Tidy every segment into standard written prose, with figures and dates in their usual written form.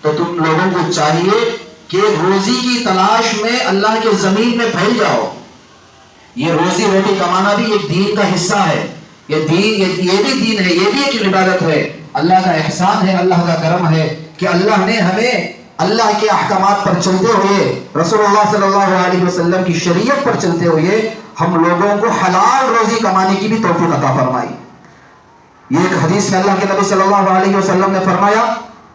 تو تم لوگوں کو چاہیے کہ روزی کی تلاش میں اللہ کے زمین میں پھیل جاؤ. یہ روزی روٹی کمانا بھی ایک دین کا حصہ ہے. یہ بھی دین ہے, یہ بھی ایک عبادت ہے. اللہ کا احسان ہے, اللہ کا کرم ہے کہ اللہ نے ہمیں اللہ کے احکامات پر چلتے ہوئے, رسول اللہ صلی اللہ علیہ وسلم کی شریعت پر چلتے ہوئے ہم لوگوں کو حلال روزی کمانے کی بھی توفیق عطا فرمائی. یہ ایک حدیث میں اللہ کے نبی صلی اللہ علیہ وسلم نے فرمایا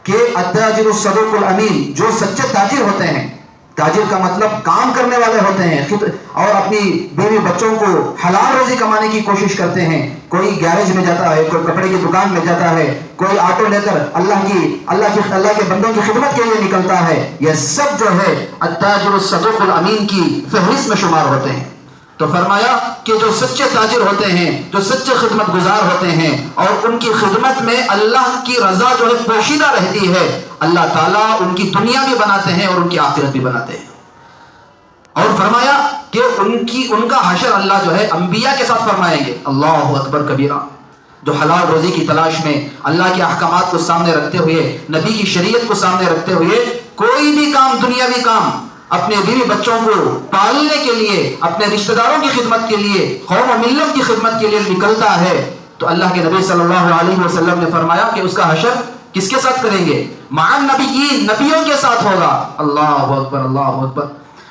کہ التاجر الصدوق الامین, جو سچے تاجر ہوتے ہیں, تاجر کا مطلب کام کرنے والے ہوتے ہیں اور اپنی بیوی بچوں کو حلال روزی کمانے کی کوشش کرتے ہیں. کوئی گیرج میں جاتا ہے, کوئی کپڑے کی دکان میں جاتا ہے, کوئی آٹو لے کر اللہ کے بندوں کی خدمت کے لیے نکلتا ہے. یہ سب جو ہے التاجر الصدوق الامین کی فہرست میں شمار ہوتے ہیں. تو فرمایا کہ جو سچے تاجر ہوتے ہیں, جو سچے خدمت گزار ہوتے ہیں, اور ان کی خدمت میں اللہ کی رضا جو ہے پوشیدہ رہتی ہے, اللہ تعالیٰ ان کی دنیا بھی بناتے ہیں اور ان کی آخرت بھی بناتے ہیں. اور فرمایا کہ ان کا حشر اللہ جو ہے انبیاء کے ساتھ فرمائیں گے. اللہ اکبر کبیرہ. جو حلال روزی کی تلاش میں اللہ کے احکامات کو سامنے رکھتے ہوئے, نبی کی شریعت کو سامنے رکھتے ہوئے کوئی بھی کام, دنیاوی کام, اپنے بیوی بچوں کو پالنے کے لیے, اپنے رشتہ داروں کی خدمت کے لیے, قوم و ملت کی خدمت کے لیے نکلتا ہے, تو اللہ کے نبی صلی اللہ علیہ وسلم نے فرمایا کہ اس کا حشر کس کے ساتھ کریں گے؟ مع النبیین, نبیوں کے ساتھ ہوگا. اللہ اکبر, اللہ اکبر.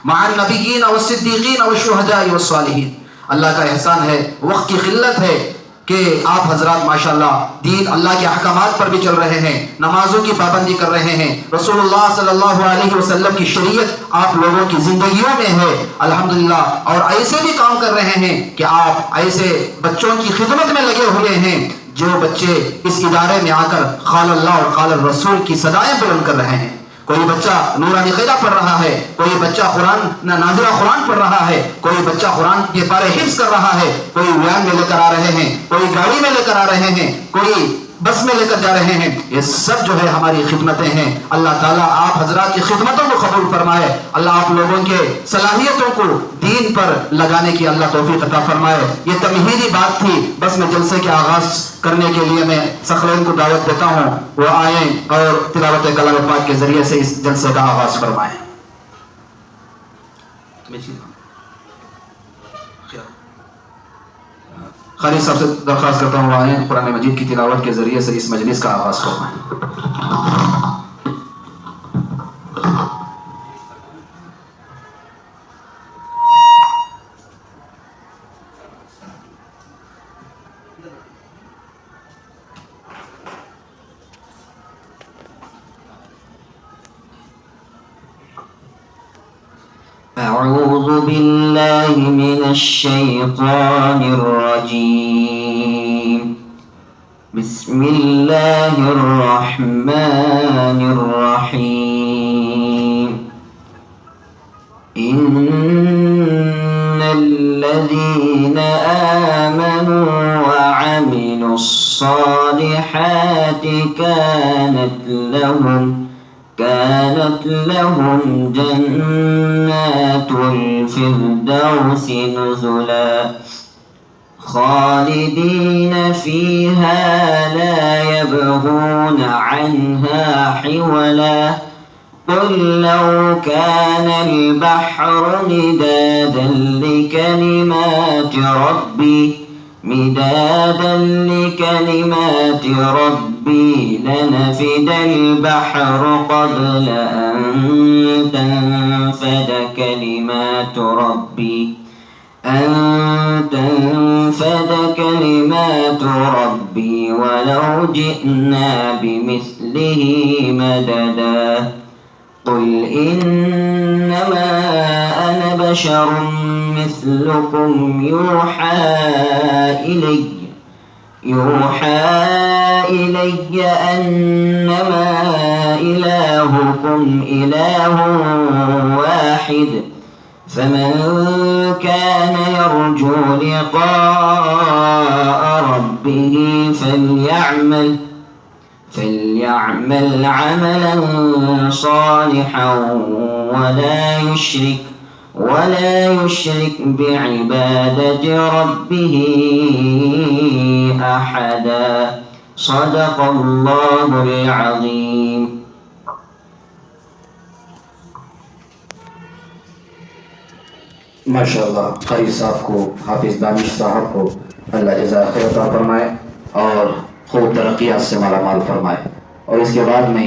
مع النبیین والصدیقین والشہداء والصالحین. اللہ کا احسان ہے, وقت کی قلت ہے کہ آپ حضرات ماشاءاللہ دین اللہ کے احکامات پر بھی چل رہے ہیں, نمازوں کی پابندی کر رہے ہیں, رسول اللہ صلی اللہ علیہ وسلم کی شریعت آپ لوگوں کی زندگیوں میں ہے الحمدللہ. اور ایسے بھی کام کر رہے ہیں کہ آپ ایسے بچوں کی خدمت میں لگے ہوئے ہیں جو بچے اس ادارے میں آ کر قال اللہ اور قال الرسول کی صدائیں بلند کر رہے ہیں. کوئی بچہ نورانی قیدہ پڑھ رہا ہے, کوئی بچہ نازلہ قرآن پڑھ رہا ہے, کوئی بچہ قرآن کے پارے حفظ کر رہا ہے, کوئی ویان میں لے کر آ رہے ہیں, کوئی گاڑی میں لے کر آ رہے ہیں, کوئی بس میں لے کر جا رہے ہیں. یہ سب جو ہے ہماری خدمتیں ہیں. اللہ تعالیٰ آپ حضرات کی خدمتوں کو قبول فرمائے. اللہ آپ لوگوں کے صلاحیتوں کو دین پر لگانے کی اللہ توفیق عطا فرمائے. یہ تمہیدی بات تھی, بس میں جلسے کے آغاز کرنے کے لیے میں ثقلین کو دعوت دیتا ہوں, وہ آئیں اور تلاوت کلام پاک کے ذریعے سے اس جلسے کا آغاز فرمائیں. خالد صاحب سے درخواست کرتا ہوں, آئیں قرآن مجید کی تلاوت کے ذریعے سے اس مجلس کا آغاز فرمائیں. أعوذ بالله من الشيطان الرجيم. بسم الله الرحمن الرحيم. إن الذين آمنوا وعملوا الصالحات كانت لهم جنات الفردوس نزلا خالدين فيها لا يبغون عنها حولا. قل لو كان البحر مدادا لكلمات ربي لنفد البحر قبل أن تنفد كلمات ربي ولو جئنا بمثله مددا. قل إنما أنا بشر مثلكم يوحى إلي أنما إلهكم إله واحد. فمن كان يرجو لقاء ربه فليعمل عملا صالحا ولا يشرك بعبادة ربه أحدا. صدق الله العظيم. ماشاءاللہ قاری صاحب کو، حافظ دانش صاحب کو اللہ جزائے خیر عطا فرمائے اور خوب ترقیات سے مالا مال فرمائے. اور اس کے بعد میں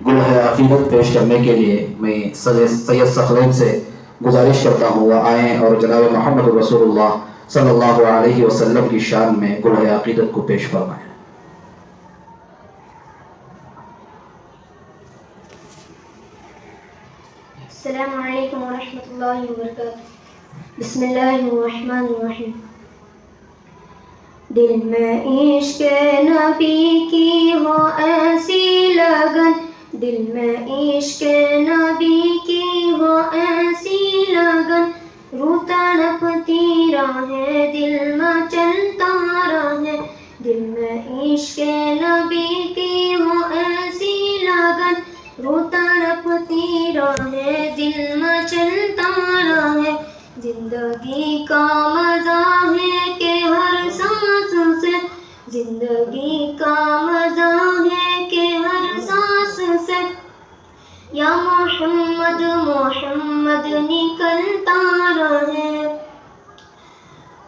گلہ عقیدت پیش کرنے کے لیے میں سید ثقلین سے گزارش کرتا ہوں وہ آئیں اور جناب محمد رسول اللہ صلی اللہ علیہ وسلم کی شان میں گلہ عقیدت کو پیش فرمائیں. السلام علیکم ورحمۃ اللہ وبرکاتہ. بسم اللہ الرحمن الرحیم. دل میں عشق نبی کی ہو ایسی لگن، دل میں عشق نبی کی ہو ایسی لگن، روح تڑپتی رہے دل میں چلتا رہے. دل میں عشق نبی کی ہو ایسی لگن، روح تڑپتی رہے دل میں چلتا رہے. زندگی کا مزہ ہے کہ ہر سانس سے، زندگی کا مزہ ہے کہ ہر سانس سے، یا محمد محمد نکلتا رہے.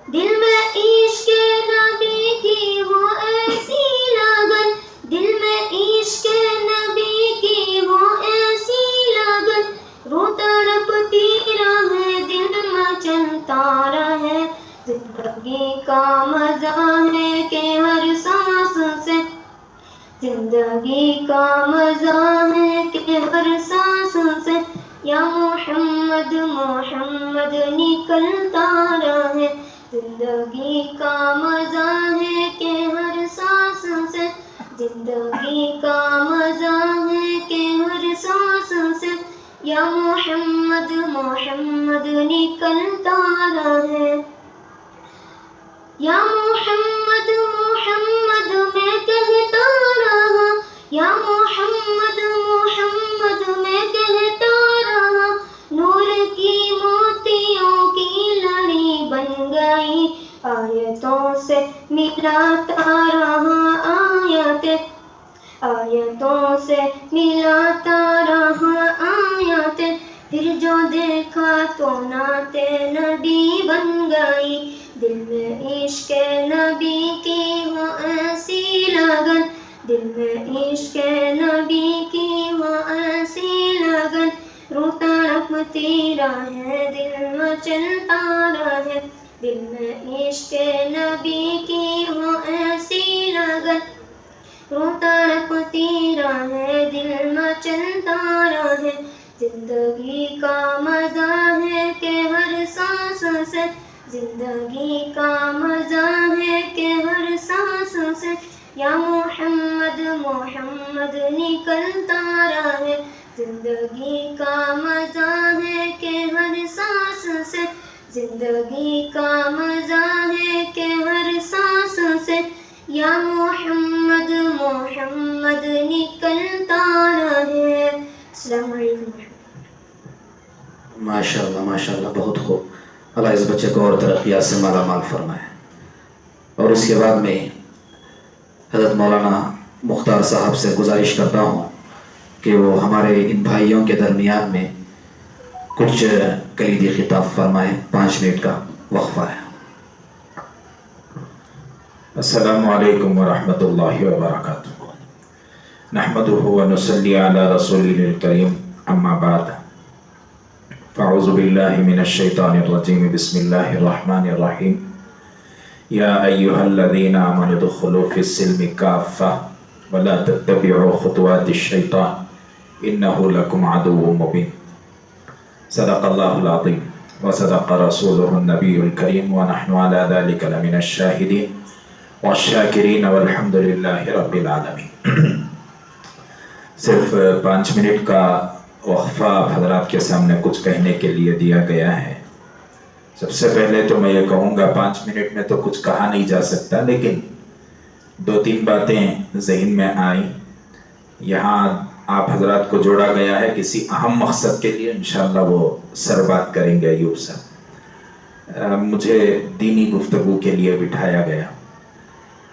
دل میں عشق نبی کی ہو ایسی لگن، دل میں عشق نبی کی ہو ایسی لگن، روح تڑپتی رہے دل میں چلتا رہے. زندگی کا مزہ ہے کہ ہر سانس سے، زندگی کا مزہ ہے کہ ہر سانس سے، یا محمد محمد نکلتا رہے. زندگی کا مزہ ہے کہ ہر سانس سے، زندگی کا مزہ ہے کہ ہر سانس سے، یا محمد محمد نکلتا رہے. یا محمد محمد میں کہتا رہا، یا محمد محمد میں کہتا رہا، نور کی موتیوں کی لڑی بن گئی، آیتوں سے ملاتا رہا آیتیں، آیتوں سے ملاتا رہا آیتیں، پھر جو دیکھا تو نعت نبی بن گئی. دل میں عشق نبی کی ہو ایسی لگن، دل میں عشق نبی کی ہو ایسی لگن، روح تڑپتی رہے دل میں چلتا رہے. دل میں عشق نبی کی ہو ایسی لگن، روح تڑپتی رہے دل میں چلتا رہے. زندگی کا مزہ ہے کہ ہر سانس سے، زندگی کا مزہ ہے کہ ہر سانس سے، یا محمد محمد نکلتا رہے. زندگی کا مزہ ہے کہ ہر سانس سے، زندگی کا مزہ ہے کہ ہر سانس سے، یا محمد محمد نکلتا رہے. السلام علیکم. ماشاءاللہ ماشاءاللہ بہت خوب. اللہ اس بچے کو اور ترقیات سے مالا مال فرمائے. اور اس کے بعد میں حضرت مولانا مختار صاحب سے گزارش کرتا ہوں کہ وہ ہمارے ان بھائیوں کے درمیان میں کچھ کلیدی خطاب فرمائیں. 5 منٹ کا وقفہ ہے. السلام علیکم ورحمۃ اللہ وبرکاتہ. نحمدہ ونصلی علی رسولہ الکریم، اما بعد، فاعوذ باللہ من الشیطان الرجیم، بسم اللہ الرحمن الرحیم. یا ایہا الذین آمنوا ادخلوا فی السلم کافہ ولا تتبعوا خطوات الشیطان انہ لکم عدو مبین. صدق اللہ العظیم وصدق رسولہ النبی الکریم ونحن علی ذلک لمن الشاہدین والشاکرین والحمد للہ رب العالمین. صرف 5 منٹ کا وقفہ آپ حضرات کے سامنے کچھ کہنے کے لیے دیا گیا ہے. سب سے پہلے تو میں یہ کہوں گا 5 منٹ میں تو کچھ کہا نہیں جا سکتا، لیکن 2-3 باتیں ذہن میں آئیں. یہاں آپ حضرات کو جوڑا گیا ہے کسی اہم مقصد کے لیے، انشاءاللہ وہ سر بات کریں گے ایوب صاحب. مجھے دینی گفتگو کے لیے بٹھایا گیا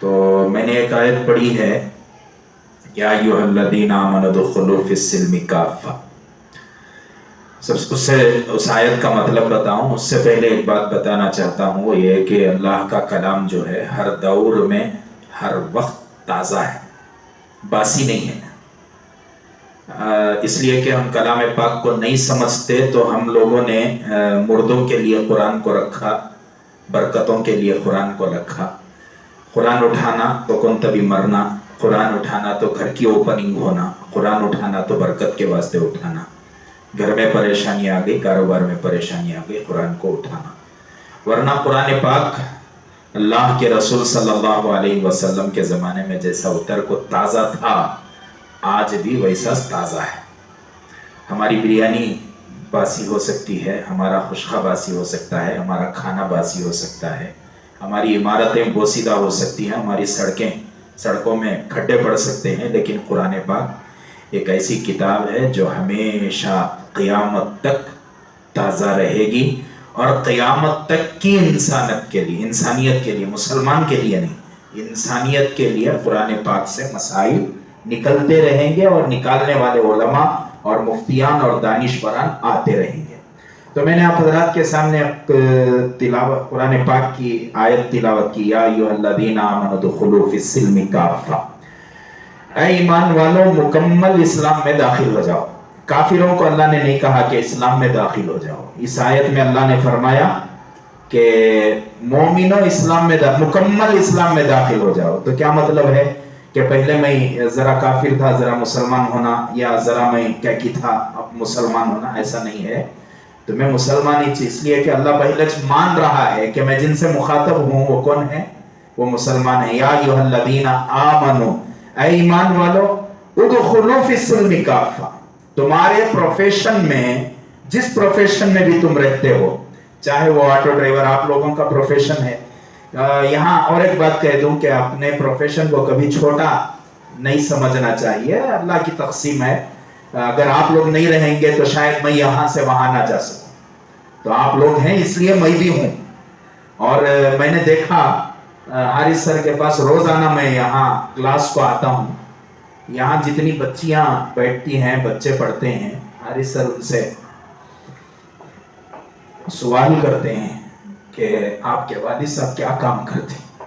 تو میں نے ایک آیت پڑھی ہے، یا ایھا الذین آمنوا ادخلوا فی السلم کافہ. اس آیت کا مطلب بتاؤں اس سے پہلے ایک بات بتانا چاہتا ہوں، وہ یہ کہ اللہ کا کلام جو ہے ہر دور میں ہر وقت تازہ ہے، باسی نہیں ہے۔ اس لیے کہ ہم کلام پاک کو نہیں سمجھتے تو ہم لوگوں نے مردوں کے لیے قرآن کو رکھا، برکتوں کے لیے قرآن کو رکھا۔ قرآن اٹھانا تو کون تبھی مرنا، قرآن اٹھانا تو گھر کی اوپننگ ہونا، قرآن اٹھانا تو برکت کے واسطے اٹھانا۔ گھر میں پریشانی آ گئی، کاروبار میں پریشانی آ گئی، قرآن کو اٹھانا۔ ورنہ قرآن پاک اللہ کے رسول صلی اللہ علیہ وسلم کے زمانے میں جیسا اتر کو تازہ تھا، آج بھی ویسا تازہ ہے۔ ہماری بریانی باسی ہو سکتی ہے، ہمارا خشخہ باسی ہو سکتا ہے، ہمارا کھانا باسی ہو سکتا ہے، ہماری عمارتیں بوسیدہ ہو سکتی ہیں، ہماری سڑکوں میں کھڈے پڑ سکتے ہیں، لیکن قرآن پاک ایک ایسی کتاب ہے جو ہمیشہ قیامت تک تازہ رہے گی، اور قیامت تک کی انسانیت کے لیے، مسلمان کے لیے نہیں، انسانیت کے لیے قرآن پاک سے مسائل نکلتے رہیں گے، اور نکالنے والے علماء اور مفتیان اور دانشوران آتے رہیں گے۔ تو میں نے آپ حضرات کے سامنے تلاوت قرآن پاک کی آیت تلاوت کی، یا ایھا الذین آمنوا ادخلوا فی السلم کافہ، اے ایمان والو مکمل اسلام میں داخل ہو جاؤ۔ کافروں کو اللہ نے نہیں کہا کہ اسلام میں داخل ہو جاؤ، اس آیت میں اللہ نے فرمایا کہ مومنوں مکمل اسلام میں داخل ہو جاؤ۔ تو کیا مطلب ہے کہ پہلے میں ذرا کافر تھا، ذرا مسلمان ہونا، یا ذرا میں کیا کی تھا اب مسلمان ہونا، ایسا نہیں ہے۔ تو میں مسلمان ہی اس لیے کہ اللہ پہلے مان رہا ہے کہ میں جن سے مخاطب ہوں وہ کون ہے، وہ مسلمان ہے۔ یا ایھا الذین آمنوا، اے ایمان والو، ادخلوا فی السلم کافہ، تمہارے پروفیشن میں، جس پروفیشن میں بھی تم رہتے ہو، چاہے وہ آٹو ڈرائیور آپ لوگوں کا پروفیشن ہے۔ یہاں اور ایک بات کہہ دوں کہ اپنے پروفیشن کو کبھی چھوٹا نہیں سمجھنا چاہیے، اللہ کی تقسیم ہے۔ اگر آپ لوگ نہیں رہیں گے تو شاید میں یہاں سے وہاں نہ جا سکوں، تو آپ لوگ ہیں اس لیے میں بھی ہوں۔ اور میں نے دیکھا حارث سر کے پاس روزانہ میں یہاں کلاس کو آتا ہوں، یہاں جتنی بچیاں بیٹھتی ہیں، بچے پڑھتے ہیں، حارث سر ان سے سوال کرتے ہیں کہ آپ کے والد صاحب کیا کام کرتے ہیں،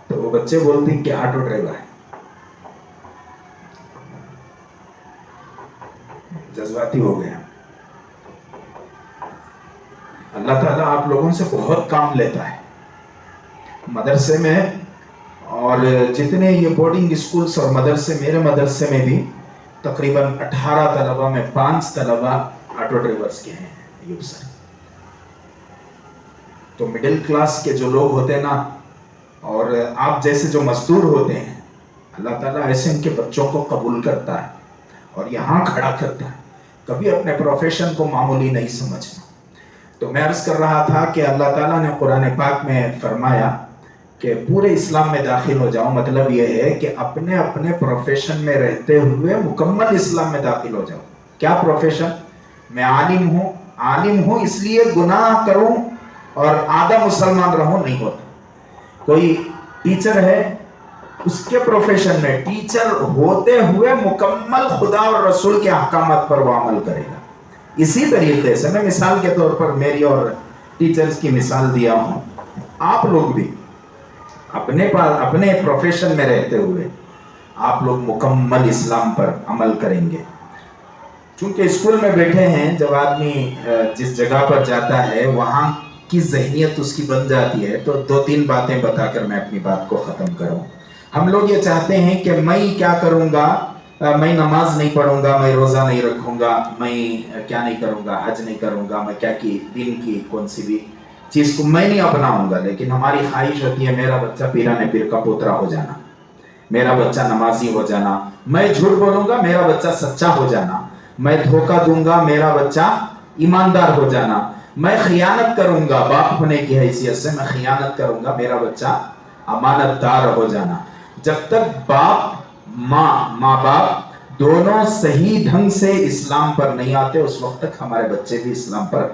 تو وہ بچے بولتے ہیں کہ آٹو ڈرائیور ہے۔ جذباتی ہو گیا۔ اللہ تعالیٰ آپ لوگوں سے بہت کام لیتا ہے۔ مدرسے میں اور جتنے یہ بورڈنگ اسکولز اور مدرسے، میرے مدرسے میں بھی تقریباً 18 طلبہ میں 5 طلبہ آٹو ڈرائیورز کے ہیں ایوب سر۔ تو مڈل کلاس کے جو لوگ ہوتے ہیں نا، اور آپ جیسے جو مزدور ہوتے ہیں، اللہ تعالیٰ ایسے ان کے بچوں کو قبول کرتا ہے اور یہاں کھڑا کرتا ہے۔ کبھی اپنے پروفیشن کو معمولی نہیں سمجھنا۔ تو میں عرض کر رہا تھا کہ اللہ تعالیٰ نے قرآن پاک میں فرمایا کہ پورے اسلام میں داخل ہو جاؤ، مطلب یہ ہے کہ اپنے اپنے پروفیشن میں رہتے ہوئے مکمل اسلام میں داخل ہو جاؤ۔ کیا پروفیشن؟ میں عالم ہوں اس لیے گناہ کروں اور آدھا مسلمان رہوں نہیں ہوتا۔ کوئی ٹیچر ہے، اس کے پروفیشن میں ٹیچر ہوتے ہوئے مکمل خدا اور رسول کے احکامات پر وہ عمل کرے گا۔ اسی طریقے سے میں مثال کے طور پر میری اور ٹیچرز کی مثال دیا ہوں، آپ لوگ بھی اپنے پروفیشن میں رہتے ہوئے آپ لوگ مکمل اسلام پر عمل کریں گے۔ چونکہ اسکول میں بیٹھے ہیں، جب آدمی جس جگہ پر جاتا ہے وہاں کی ذہنیت اس کی بن جاتی ہے۔ تو 2-3 باتیں بتا کر میں اپنی بات کو ختم کروں۔ ہم لوگ یہ چاہتے ہیں کہ میں کیا کروں گا، میں نماز نہیں پڑھوں گا، میں روزہ نہیں رکھوں گا، میں کیا نہیں کروں گا، حج نہیں کروں گا، میں کیا کی دین کی کون سی بھی چیز کو میں نہیں اپناؤں گا۔ لیکن ہماری خواہش ہوتی ہے میرا بچہ پیرانے پیر کا پوترا ہو جانا، میرا بچہ نمازی ہو جانا، میں جھوٹ بولوں گا میرا بچہ سچا ہو جانا، میں دھوکہ دوں گا میرا بچہ ایماندار ہو جانا، میں خیانت کروں گا، باپ ہونے کی حیثیت سے میں خیانت کروں گا، میرا بچہ امانت دار ہو جانا۔ جب تک ماں باپ دونوں صحیح ڈھنگ سے اسلام پر نہیں آتے، اس وقت تک ہمارے بچے بھی اسلام پر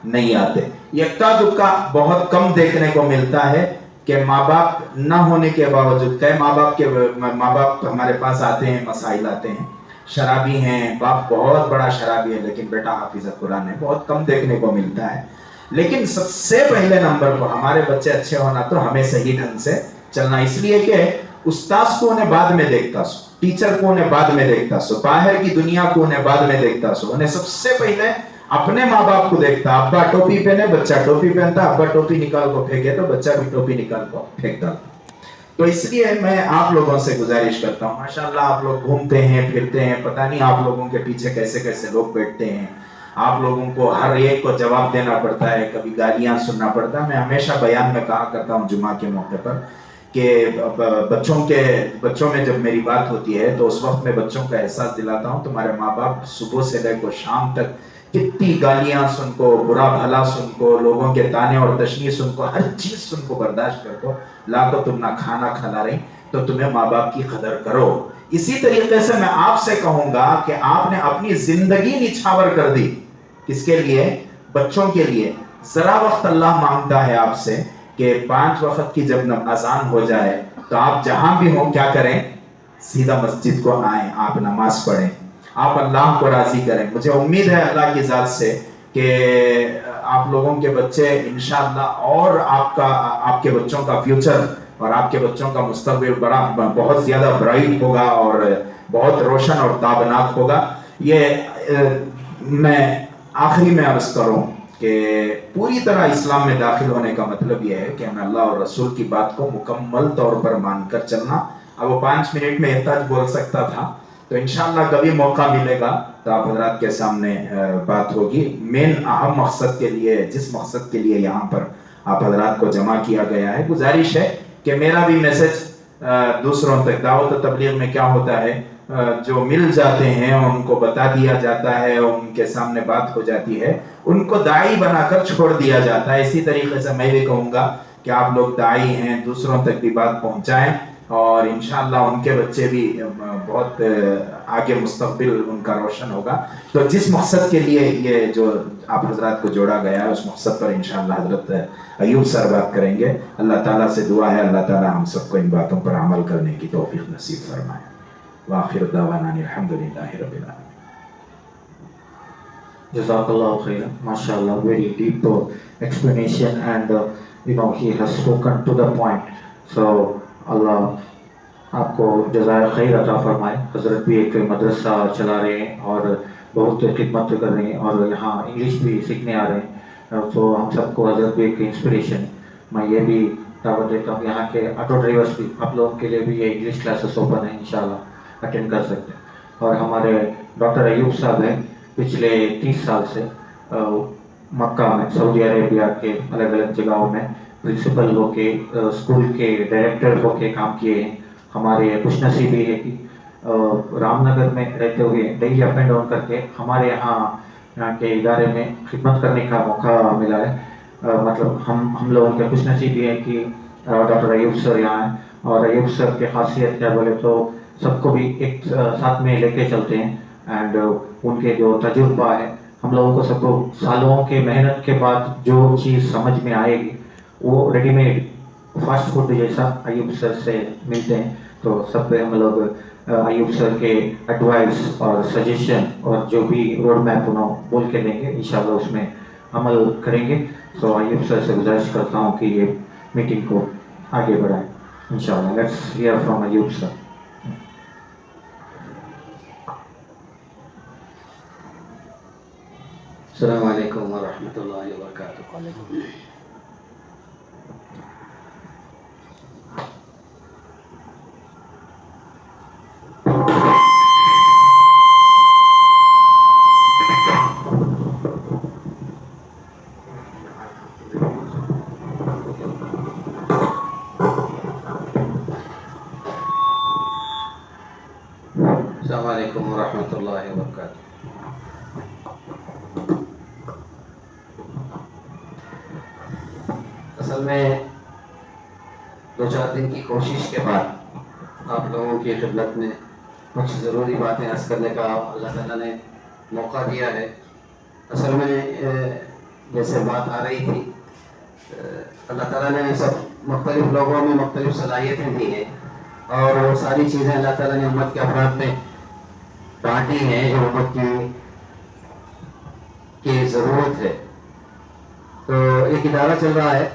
نہیں آتے۔ یکتا دکا بہت کم دیکھنے کو ملتا ہے کہ ماں باپ نہ ہونے کے باوجود، کئی ماں باپ ہمارے پاس آتے ہیں، مسائل آتے ہیں، شرابی ہیں، باپ بہت بڑا شرابی ہے لیکن بیٹا حافظ قرآن ہے، بہت کم دیکھنے کو ملتا ہے. لیکن سب سے پہلے نمبر پر ہمارے بچے اچھے ہونا تو ہمیں صحیح ڈھنگ سے چلنا، اس لیے کہ استاذ کو انہیں بعد میں دیکھتا سو، ٹیچر کو انہیں بعد میں دیکھتا سو، باہر کی دنیا کو انہیں بعد میں دیکھتا سو، انہیں سب سے پہلے اپنے ماں باپ کو دیکھتا. ابا ٹوپی پہنے بچہ ٹوپی پہنتا، ابا ٹوپی نکال کو پھینکے تو بچہ بھی ٹوپی نکال کو پھینکتا. تو اس لیے میں آپ لوگوں سے گزارش کرتا ہوں، ماشاءاللہ آپ لوگ گھومتے ہیں پھرتے ہیں، پتہ نہیں آپ لوگوں کے پیچھے کیسے کیسے لوگ بیٹھتے ہیں، آپ لوگوں کو ہر ایک کو جواب دینا پڑتا ہے، کبھی گالیاں سننا پڑتا ہے. میں ہمیشہ بیان میں کہا کرتا ہوں جمعہ کے موقع پر کہ بچوں میں جب میری بات ہوتی ہے تو اس وقت میں بچوں کا احساس دلاتا ہوں تمہارے ماں باپ صبح سے لے کر شام تک کتنی گالیاں سن کو، برا بھلا سن کو، لوگوں کے تانے اور تشنیع سن کو، ہر چیز سن کو برداشت کر کو لا تو تم نہ کھانا کھلا رہی، تو تمہیں ماں باپ کی قدر کرو. اسی طریقے سے میں آپ سے کہوں گا کہ آپ نے اپنی زندگی نچھاور کر دی. کس کے لیے؟ بچوں کے لیے. ذرا وقت اللہ مانگتا ہے آپ سے کہ 5 وقت کی جب اذان ہو جائے تو آپ جہاں بھی ہوں کیا کریں؟ سیدھا مسجد کو آئیں، آپ نماز پڑھیں، آپ اللہ کو راضی کریں. مجھے امید ہے اللہ کی ذات سے کہ آپ لوگوں کے بچے انشاءاللہ اور آپ کے بچوں کا فیوچر اور آپ کے بچوں کا مستقبل بہت زیادہ برائٹ ہوگا اور بہت روشن اور تابناک ہوگا. یہ میں آخری میں عرض کروں کہ پوری طرح اسلام میں داخل ہونے کا مطلب یہ ہے کہ ہمیں اللہ اور رسول کی بات کو مکمل طور پر مان کر چلنا. اب وہ 5 منٹ میں اتنا بول سکتا تھا، تو انشاءاللہ کبھی موقع ملے گا تو آپ حضرات کے سامنے بات ہوگی. مین اہم مقصد کے لیے، جس مقصد کے لیے یہاں پر آپ حضرات کو جمع کیا گیا ہے، گزارش ہے کہ میرا بھی میسج دوسروں تک. دعوت و تبلیغ میں کیا ہوتا ہے، جو مل جاتے ہیں ان کو بتا دیا جاتا ہے، ان کے سامنے بات ہو جاتی ہے، ان کو داعی بنا کر چھوڑ دیا جاتا ہے. اسی طریقے سے میں بھی کہوں گا کہ آپ لوگ داعی ہیں، دوسروں تک بھی بات پہنچائیں اور انشاءاللہ ان کے بچے بھی بہت آگے مستقبل ان کا روشن ہوگا. تو جس مقصد کے لیے یہ جو آپ حضرات کو جوڑا گیا ہے اس مقصد پر انشاءاللہ حضرت ایوب سر بات کریں گے. اللہ تعالیٰ سے دعا ہے اللہ تعالیٰ ہم سب کو ان باتوں پر عمل کرنے کی توفیق نصیب فرمائے. وآخر دعوانا الحمدللہ رب العالمین. Jazakallah khairan, mashallah, very deep explanation and he has spoken to the point. So Allah آپ کو جزائے خیر عطا فرمائے. حضرت بھی ایک مدرسہ چلا رہے ہیں اور بہت خدمت کر رہے ہیں اور یہاں انگلش بھی سیکھنے آ رہے ہیں، تو ہم سب کو حضرت بھی ایک انسپریشن. میں یہ بھی دعوت دیتا ہوں یہاں کے آٹو ڈرائیورس بھی آپ لوگوں کے لیے بھی یہ انگلش کلاسز اوپن ہیں، انشاءاللہ اٹینڈ کر سکتے ہیں. اور ہمارے ڈاکٹر ایوب صاحب ہیں، پچھلے 30 سال سے مکہ میں، سعودی عربیہ کے الگ الگ جگہوں میں پرنسپل ہو کے، اسکول کے ڈائریکٹر ہو کے کام کیے ہیں. ہمارے خوش نصیبی ہے کہ رام نگر میں رہتے ہوئے ڈیلی اپ اینڈ ڈاؤن کر کے ہمارے یہاں کے ادارے میں خدمت کرنے کا موقع ملا ہے. مطلب ہم لوگوں کے خوش نصیبی ہے کہ ڈاکٹر ایوب سر یہاں ہیں، اور ایوب سر کی خاصیت کیا بولے تو سب کو بھی ایک ساتھ میں لے کے چلتے ہیں. اینڈ ان کے جو تجربہ ہے، ہم لوگوں کو سب کو سالوں کے محنت کے بعد جو چیز سمجھ میں آئے گی وہ ریڈی میڈ فاسٹ فوڈ جیسا ایوب سر سے ملتے ہیں. تو سب پہ ہم لوگ ایوب سر کے ایڈوائس اور سجیشن اور جو بھی روڈ میپ انہوں بول کے دیں گے انشاءاللہ اس میں عمل کریں گے. تو ایوب سر سے گزارش کرتا ہوں کہ یہ میٹنگ کو آگے بڑھائیں انشاءاللہ. لیٹس ہیئر فرام ایوب سر. السلام علیکم ورحمۃ اللہ وبرکاتہ. السلام علیکم ورحمۃ اللہ وبرکاتہ. اصل میں 2-4 دن کی کوشش کے بعد آپ لوگوں کی خدمت میں کچھ ضروری باتیں عرض کرنے کا اللہ تعالیٰ نے موقع دیا ہے. اصل میں جیسے بات آ رہی تھی، اللہ تعالیٰ نے سب مختلف لوگوں میں مختلف صلاحیتیں دی ہیں اور وہ ساری چیزیں اللہ تعالیٰ نے امت کے افراد میں بانٹی ہیں جو امت کی ضرورت ہے. تو ایک ادارہ چل رہا ہے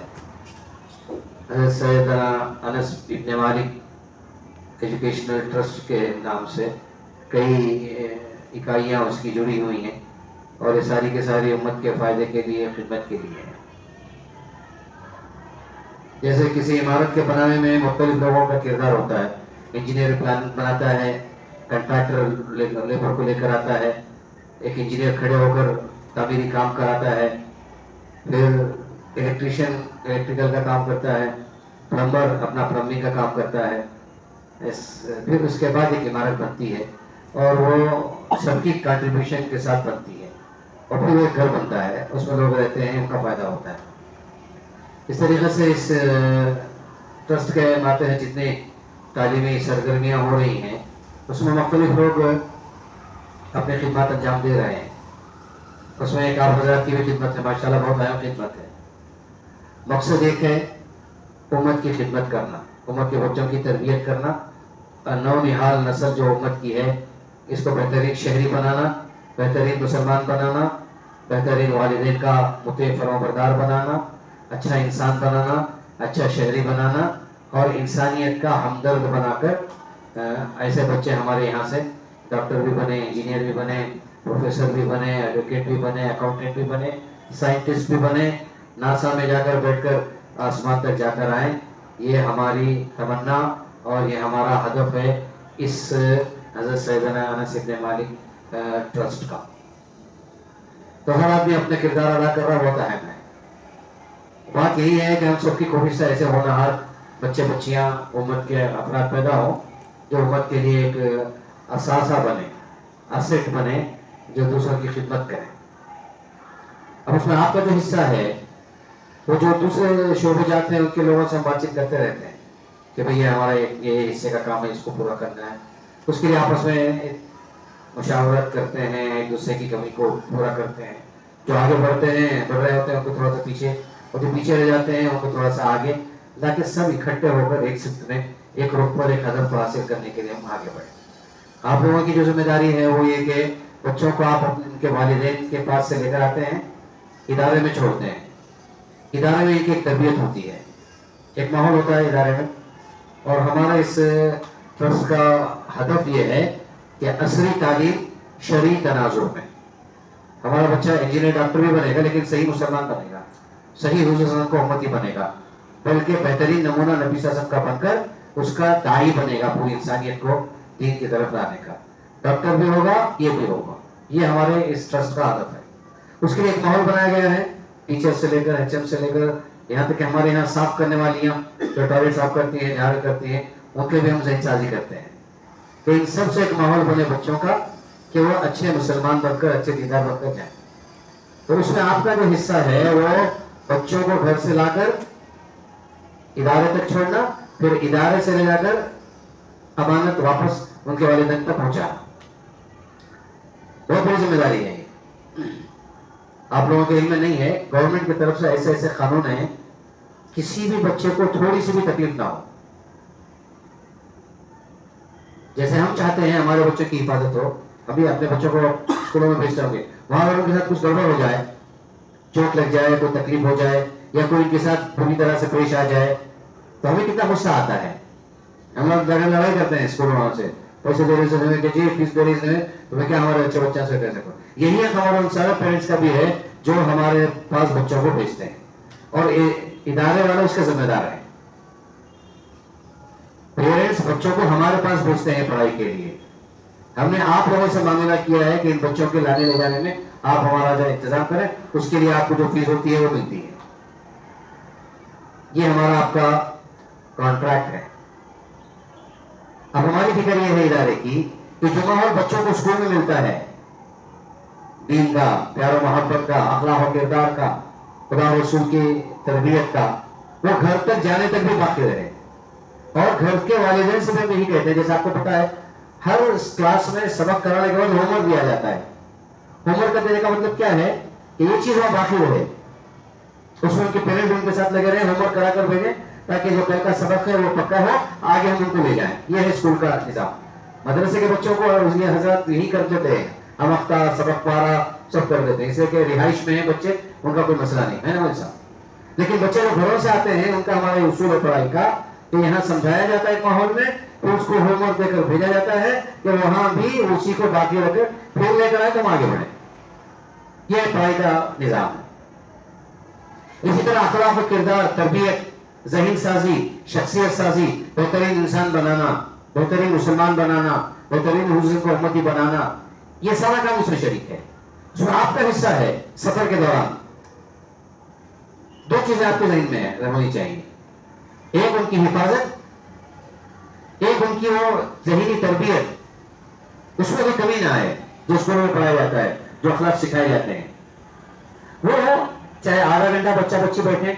حضرت سیدنا انس ابن مالک ایجوکیشنل ٹرسٹ کے نام سے. کئی اکائیاں اس کی جڑی ہوئی ہیں اور یہ ساری کے ساری امت کے فائدے کے لیے، خدمت کے لیے ہیں. جیسے کسی عمارت کے بنانے میں مختلف لوگوں کا کردار ہوتا ہے. انجینئر پلان بناتا ہے، کنٹریکٹر لیبر کو لے کر آتا ہے، ایک انجینئر کھڑے ہو کر تعمیری کام کراتا ہے، پھر الیکٹریشین الیکٹریکل کا کام کرتا ہے، پلمبر اپنا پلمبنگ کا کام کرتا ہے. پھر اس کے بعد ایک عمارت بنتی ہے اور وہ سب کی کنٹریبیوشن کے ساتھ بنتی ہے اور پھر وہ ایک گھر بنتا ہے، اس میں لوگ رہتے ہیں، ان کا فائدہ ہوتا ہے. اس طریقے سے اس ٹرسٹ کے ماتحت جتنے تعلیمی سرگرمیاں ہو رہی ہیں اس میں مختلف لوگ اپنی خدمات انجام دے رہے ہیں. اس میں ایک آپ حضرات کی بھی خدمت ہے، ماشاءاللہ بہت اہم خدمت ہے. مقصد ایک ہے امت کی خدمت کرنا، امت کے بچوں کی تربیت کرنا، نو نہال نسل جو امت کی ہے اس کو بہترین شہری بنانا، بہترین مسلمان بنانا، بہترین والدین کا مطیع فرمانبردار بنانا، اچھا انسان بنانا، اچھا شہری بنانا اور انسانیت کا ہمدرد بنا کر ایسے بچے ہمارے یہاں سے ڈاکٹر بھی بنے، انجینئر بھی بنے، پروفیسر بھی بنے، ایڈوکیٹ بھی بنے، اکاؤنٹنٹ بھی بنے، سائنٹسٹ بھی بنے، ناسا میں جا کر بیٹھ کر آسمان تک جا کر آئیں. یہ ہماری تمنا اور یہ ہمارا ہدف ہے اس حضرت سیدنا انس ابن مالک ٹرسٹ کا. تو ہر آدمی اپنے کردار ادا کر رہا بہت اہم ہے. بات یہی ہے کہ ہم سب کی کوشش سے ایسے ہونہار بچے بچیاں امت کے افراد پیدا ہوں جو امت کے لیے ایک اثاثہ بنے، اسٹ بنے، جو دوسروں کی خدمت کریں. اب اس میں آپ کا جو حصہ ہے وہ جو دوسرے شعبے جاتے ہیں ان کے لوگوں سے ہم بات چیت کرتے رہتے ہیں کہ بھئی ہمارا یہ حصے کا کام ہے، اس کو پورا کرنا ہے. اس کے لیے آپس میں مشاورت کرتے ہیں، ایک دوسرے کی کمی کو پورا کرتے ہیں. جو آگے بڑھتے ہیں، بڑھ رہے ہوتے ہیں ان کو تھوڑا سا پیچھے، اور جو پیچھے رہ جاتے ہیں ان کو تھوڑا سا آگے، تاکہ سب اکٹھے ہو کر ایک سمت میں ایک رخ پر ایک ہدف کو حاصل کرنے کے لیے ہم آگے بڑھیں. آپ لوگوں کی جو ذمہ داری ہے وہ یہ کہ بچوں کو آپ ان کے والدین کے پاس سے لے کر آتے ہیں، ادارے میں چھوڑتے ہیں. ادارے میں ایک تربیت ہوتی ہے، ایک ماحول ہوتا ہے ادارے میں. اور ہمارا اس ٹرسٹ کا ہدف یہ ہے کہ عصری تعلیم شرعی تناظر میں ہمارا بچہ انجینئر ڈاکٹر بھی بنے گا لیکن صحیح مسلمان بنے گا، صحیح حضور صلی اللہ علیہ وسلم کو امتی بنے گا، بلکہ بہترین نمونہ نبی صلی اللہ علیہ وسلم کا بن کر اس کا داعی بنے گا پوری انسانیت کو دین کی طرف لانے کا. ڈاکٹر بھی ہوگا، یہ بھی ہوگا. یہ ہمارے اس ٹرسٹ کا ہدف ہے. اس کے لیے ایک ماحول بنایا گیا ہے، ٹیچر سے لے کر ایچ ایم سے لے کر یہاں تک کہ ہمارے یہاں صاف کرنے والیاں جو ٹوائلٹ صاف کرتی ہیں، جھاڑ کرتی ہیں، ان کے بھی ہم ذہن سازی کرتے ہیں کہ ان سب سے ایک ماحول بنے بچوں کا کہ وہ اچھے مسلمان بن کر، اچھے دیندار بن کر جائیں. تو اس میں آپ کا جو حصہ ہے وہ بچوں کو گھر سے لا کر ادارے تک چھوڑنا، پھر ادارے سے لے جا کر امانت واپس ان کے والدین تک پہنچانا. بہت بڑی ذمہ داری ہے. آپ لوگوں کے علم میں نہیں ہے، گورنمنٹ کی طرف سے ایسے ایسے قانون ہیں کسی بھی بچے کو تھوڑی سی بھی تکلیف نہ ہو. جیسے ہم چاہتے ہیں ہمارے بچوں کی حفاظت ہو، ابھی اپنے بچوں کو اسکولوں میں بھیجتے ہوں گے، وہاں والوں کے ساتھ کچھ گڑبڑ ہو جائے، چوٹ لگ جائے، کوئی تکلیف ہو جائے یا کوئی ان کے ساتھ پوری طرح سے پیش آ جائے تو ہمیں کتنا غصہ آتا ہے. ہم لوگ لڑائی کرتے ہیں اسکولوں والوں سے، پیسے دے رہے سے کہ جی فیس دے رہی سے تو میں کیا ہمارے اچھے بچہ سے کہہ سکوں. یہی ایک ہمارا ان سارے پیرنٹس کا بھی ہے جو ہمارے پاس بچوں کو بھیجتے ہیں اور ادارے والے اس کے ذمہ دار ہیں. پیرنٹس بچوں کو ہمارے پاس بھیجتے ہیں پڑھائی کے لیے. ہم نے آپ لوگوں سے معاملہ کیا ہے کہ ان بچوں کے لانے لے جانے میں آپ ہمارا جو انتظام کریں، اس کے لیے آپ کو جو فیس ہوتی ہے وہ ملتی ہے. یہ ہمارا آپ کا کانٹریکٹ ہے. اب ہماری فکر یہ ہے ادارے کی کہ جو ماحول بچوں کو اسکول میں ملتا ہے، دین کا، پیار و محبت کا، اخلاق و کردار کا، خدا رسول کی تربیت کا، وہ گھر تک جانے تک بھی باقی رہے. اور گھر کے والدین سے بھی ہم یہی کہتے ہیں، جیسے آپ کو پتا ہے ہر کلاس میں سبق کرانے کے بعد ہوم ورک دیا جاتا ہے. ہوم ورک کا دینے کا مطلب کیا ہے کہ یہ چیز وہاں باقی رہے، اس میں ان کے پیرنٹس ان کے ساتھ لگے رہے، ہوم ورک کرا کر بھیجیں تاکہ جو کل کا سبق ہے وہ پکا ہو، آگے ہم ان کو لے جائیں. یہ ہے اسکول کا نظام. مدرسے کے بچوں کو اس لیے حضرت یہی کر دیتے ہیں، ہم اختار سبق پارا سب کر دیتے ہیں، اس لیے کہ رہائش میں ہیں بچے، ان کا کوئی مسئلہ نہیں ہے نا ویسا. لیکن بچے جو گھروں سے آتے ہیں ان کا ہمارا اصول ہے پڑھائی کا کہ یہاں سمجھایا جاتا ہے ایک ماحول میں، پھر اس کو ہوم ورک دے کر بھیجا جاتا ہے کہ وہاں بھی اسی کو باقی رکھے، پھر لے کر آئے تو ہم آگے بڑھیں. یہ پڑھائی کا نظام ہے. اسی طرح اخلاق و کردار، تربیت، ذہن سازی، شخصیت سازی، بہترین انسان بنانا، بہترین مسلمان بنانا، بہترین حضور کو امتی بنانا، یہ سارا کام اس میں شریک ہے. اس میں آپ کا حصہ ہے. سفر کے دوران دو چیزیں آپ کے ذہن میں ہونی چاہیے، ایک ان کی حفاظت، ایک ان کی وہ ذہنی تربیت، اس میں کوئی کمی نہ آئے جو اسکولوں میں پڑھایا جاتا ہے، جو اخلاق سکھائے جاتے ہیں. وہ چاہے آدھا گھنٹہ بچہ بچی بیٹھے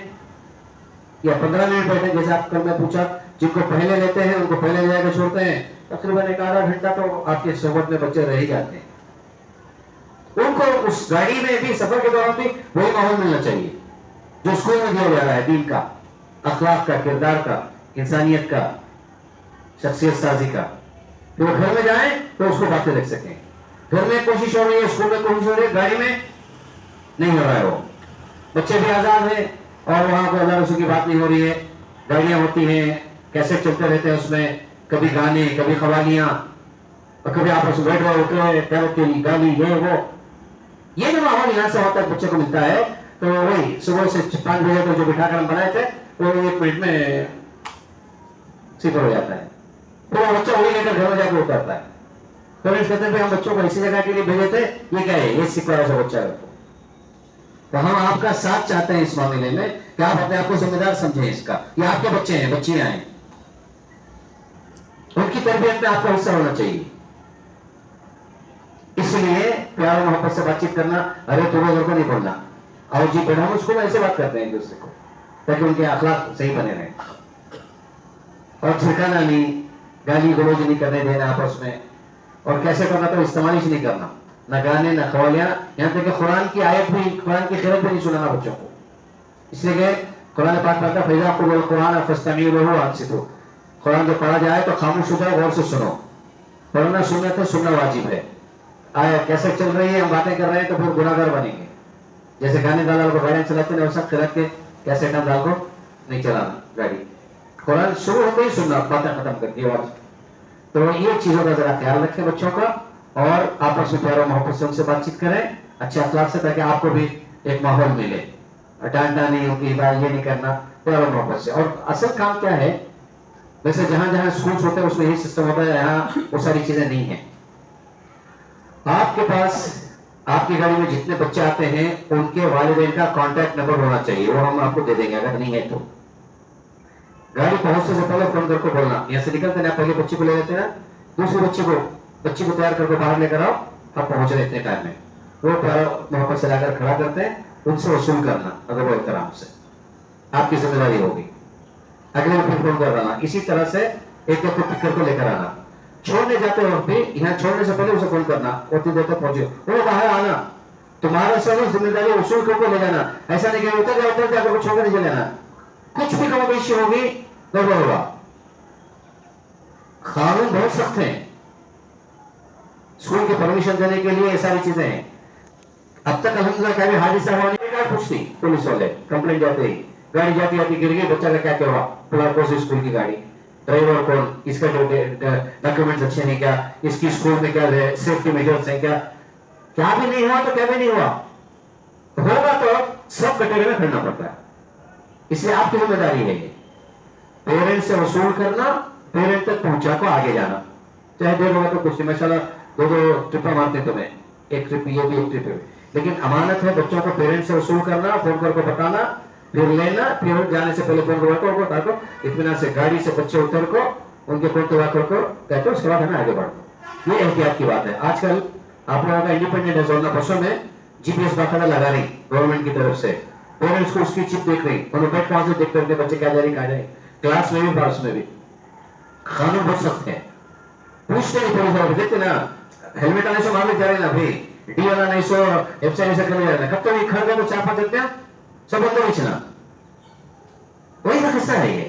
یا 15 منٹ بیٹھے، جیسے آپ کل میں پوچھا جن کو پہلے لیتے ہیں ان کو پہلے لے کے چھوڑتے ہیں، تقریباً ایک آدھا گھنٹہ تو آپ کی صحبت میں بچے رہ ہی جاتے ہیں. ان کو اس گاڑی میں بھی، سفر کے دوران بھی وہی ماحول ملنا چاہیے جو اسکول میں دیا جا رہا ہے، دین کا، اخلاق کا، کردار کا، انسانیت کا، شخصیت سازی کا. کہ وہ گھر میں جائیں تو اس کو باتیں رکھ سکیں. گھر میں کوشش ہو رہی ہے، اسکول میں کوشش ہو رہی ہے، گاڑی میں نہیں ہو رہا ہے. وہ بچے بھی آزاد ہیں اور وہاں کو اللہ رسول کی بات نہیں ہو رہی ہے. گاڑیاں ہوتی ہیں، کیسے چلتے رہتے ہیں، اس میں کبھی گانے، کبھی قوالیاں، اور کبھی آپس میں بیٹھ رہے اٹھ رہے، پیروں کی گالی، یہ وہ. یہ جو ماحول یہاں سے ہوتا ہے بچے کو ملتا ہے، تو وہی صبح سے 5 بجے تک جو بٹھا کر ہم بنائے تھے وہ 1 منٹ میں صفر ہو جاتا ہے. پھر وہ بچہ وہی لے کر گھر میں جا کے اترتا ہے. پیرنٹس کہتے ہیں ہم بچوں کو اسی جگہ کے لیے بھیجے تھے، یہ کیا ہے، یہ سکھا ایسا بچہ ہے. تو ہم آپ کا ساتھ چاہتے ہیں اس معاملے میں کہ آپ اپنے آپ کو ذمہ دار سمجھیں اس کا. یہ آپ کے بچے ہیں، بچیاں ہیں، ان کی تربیت میں آپ کا حصہ ہونا چاہیے. اس لیے پیار و محبت سے بات چیت کرنا، ارے تو ادھر کو نہیں بولنا، اور جی بیٹا، ہم اس کو ایسے بات کرتے ہیں ایک دوسرے کو تاکہ ان کے اخلاق صحیح بنے رہیں. اور چھڑکانا نہیں، گالی گلوچ نہیں کرنے دینا آپس میں. اور کیسے کرنا تو استعمال ہی نہیں کرنا، نہ گانے، نہ قوالیاں، یہاں تک کہ قرآن کی آیت بھی، قرآن کی قرأت بھی نہیں سنانا بچوں کو. اس لیے کہ قرآن پاک کہتا ہے فَإِذَا قُرِئَ الْقُرْآنُ فَاسْتَمِعُوا لَهُ وَأَنصِتُوا. قرآن جو پڑھا جائے تو خاموش ہو جاؤ، غور سے سنو. پڑھنا سنت ہے، سننا واجب ہے. آیا کیسے چل رہی ہے، ہم باتیں کر رہے ہیں تو پھر گناہ گار بنیں گے. جیسے گانے ڈال کو گاڑیاں چلاتے ہیں ویسا قرأت کے کیسے ڈال کو نہیں چلانا گاڑی. قرآن شروع ہوتے ہی سننا، باتیں ختم کر کے واجب. تو یہ چیزوں کا ذرا خیال رکھیں بچوں کا، اور آپس میں پیار و محبت سے ان سے بات چیت کریں اچھے اخلاق سے، تاکہ آپ کو بھی ایک ماحول ملے. ڈانٹنا نہیں، ان کی بات یہ نہیں کرنا، پیار و محبت سے. اور اصل کام کیا ہے، ویسے جہاں جہاں اسکولس ہوتے ہیں اس میں یہی سسٹم ہوتا ہے، یہاں وہ ساری چیزیں نہیں ہیں. آپ کے پاس آپ کی گاڑی میں جتنے بچے آتے ہیں ان کے والدین کا کانٹیکٹ نمبر ہونا چاہیے، وہ ہم آپ کو دے دیں گے. اگر نہیں ہے تو گاڑی پہنچنے سے پہلے فون کر کو بولنا، یہاں سے نکلتے نا پہلے بچے کو لے لیتے نا، دوسرے بچے کو تیار کر کے باہر لے کر آؤ، آپ پہنچ رہے اتنے ٹائم میں. وہ پیار محبت سے لا کر کھڑا کرتے ہیں، ان سے وصول کرنا اگر وہ احترام سے، آپ کی ذمہ داری ہوگی. اگلے پھر فون کر لانا، اسی طرح سے ایک ایک کو پک کر کو لے کر آنا. چھوڑنے جاتے وقت بھی یہاں چھوڑنے سے پہلے اسے فون کرنا، اتنی دیر تک پہنچے وہ باہر آنا، تمہارا سب ذمہ داری وصول کر کو لے جانا. ایسا نہیں کہ اتر جا کر چھوڑ کر نہیں لینا، کچھ بھی کم بیشی ہوگی گڑبڑ ہوگا. قانون بہت سخت ہیں اسکول کی پرمیشن دینے کے لیے، یہ ساری چیزیں ہیں. اب تک الحمدللہ کیا بھی حادثہ ہوا نہیں، پوچھتی پولیس والے کمپلین جاتے ہی، گاڑی جاتی گر گئی، بچہ کا کیا ہوا، پلاکو سے اسکول کی گاڑی، ڈرائیور کون، اس کا جو ڈاکیومنٹس اچھے نہیں، کیا اس کی اسکول میں کیا سیفٹی میجرز ہیں، کیا بھی نہیں ہوا تو کیا بھی نہیں ہوا، ہوگا تو سب کٹہرے میں کھڑنا پڑتا ہے. اس لیے آپ کی ذمہ داری ہے یہ پیرنٹ سے وصول کرنا، پیرنٹ تک پہنچا کو آگے جانا. چاہے دیر ہوگا تو کچھ نہیں، ماشاءاللہ 2 ٹرپیں مارتے تمہیں، ایک ٹرپ یہ بھی ایک ٹرپ ہے. لیکن امانت ہے بچوں کو پیرنٹ سے وصول کرنا، فون کر کو بتانا، پھر لینا، پھر جانے سے پہلے فون کرو اطمینان سے گاڑی سے بچے اتر کو ان کے فون کروا کر کو کہتے ہو، اس کے بعد ہمیں آگے بڑھنا. یہ احتیاط کی بات ہے. آج کل آپ لوگوں کا انڈیپینڈنٹ ہے، زورنا بسوں میں GPS باقاعدہ لگا رہی گورنمنٹ کی طرف سے، پیرنٹس کو اس کی چپ دیکھ رہی، انہوں بیٹھ کہاں سے دیکھ کر کے بچے کیا جا رہی کہاں جائیں، کلاس میں بھی بارس میں بھی. قانون بہت سخت ہے، پوچھتے نہیں پولیس والے، دیکھتے نا ہیلمٹ آنے سے مارنے جا رہے نا بھائی، ڈی والا نہیں سو ایف سی سے کرنے جا رہے ہیں، کب تک کھڑ گئے تو 4-5 دیتے ہیں سب اندر بیچنا. وہی کا قصہ ہے یہ.